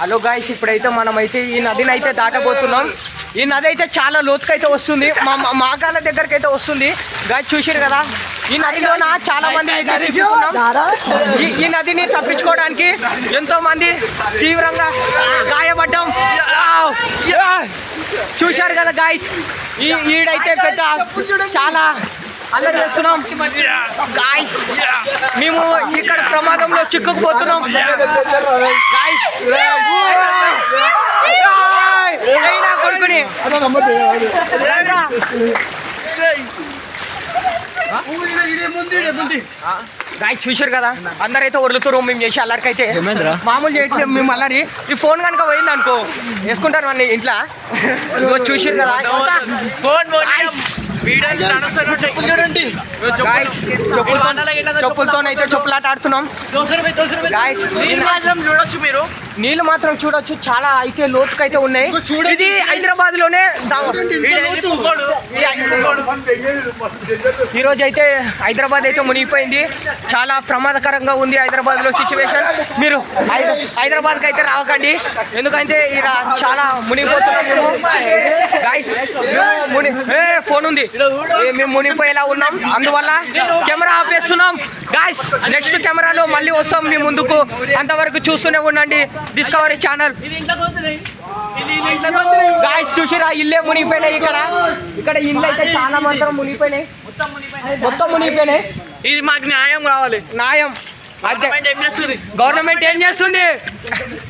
Hello guys, ఇప్పుడైతే మనమైతే ఈ నదిని అయితే దాటబోతున్నాం. ఈ నది అయితే చాలా లోతుకైతే వస్తుంది, మా కాళ్ళ దగ్గరికి అయితే వస్తుంది. గాయ్స్ చూసారు కదా, ఈ నదిలోన చాలా మంది ఈ నదిని తప్పించుకోవడానికి ఎంతో మంది తీవ్రంగా గాయపడ్డాం. చూశారు కదా గాయ్స్, ఈడైతే పెద్ద చాలా అల్లరి చేస్తున్నాం గాయ్స్. మేము ఇక్కడ ప్రమాదంలో చిక్కుకుపోతున్నాం గాయ్స్. కొడుకుని గాయ్స్ చూసారు కదా, అందరైతే వదులుతారు. మేము చేసి అల్లరికైతే మామూలు చేయట్లేదు మేము అల్లరి. ఈ ఫోన్ కనుక పోయింది అనుకో వేసుకుంటారు మన ఇంట్లో. చూసారు కదా, చెప్పులతోనైతే చెప్పులాట ఆడుతున్నాం గాయ్స్. చూడొచ్చు, మీరు నీళ్ళు మాత్రం చూడొచ్చు, చాలా అయితే లోతుకైతే ఉన్నాయి. ఇది హైదరాబాద్ లోనే ఈ రోజు అయితే హైదరాబాద్ అయితే మునిగిపోయింది. చాలా ప్రమాదకరంగా ఉంది హైదరాబాద్ లో సిచ్యువేషన్. మీరు హైదరాబాద్కి అయితే రావకండి, ఎందుకంటే ఇక్కడ చాలా మునిగిపోతున్నాం మేము గాయ్స్. ఫోన్ ఉంది, మేము మునిగిపోయేలా ఉన్నాం, అందువల్ల కెమెరా ఆపేస్తున్నాం గాయ్స్. నెక్స్ట్ కెమెరాలో మళ్ళీ వస్తాం మీ ముందుకు, అంతవరకు చూస్తూనే ఉండండి డిస్కవరీ ఛానల్ గాయ్స్. చూసిరా, ఇల్లే మునిగిపోయినాయి. ఇక్కడ ఇల్లు అయితే చాలా మాత్రం మునిగిపోయినాయి, మొత్తం మునిగిపోయినాయి. ఇది మాకు న్యాయం కావాలి. న్యాయం గవర్నమెంట్ ఏం చేస్తుంది?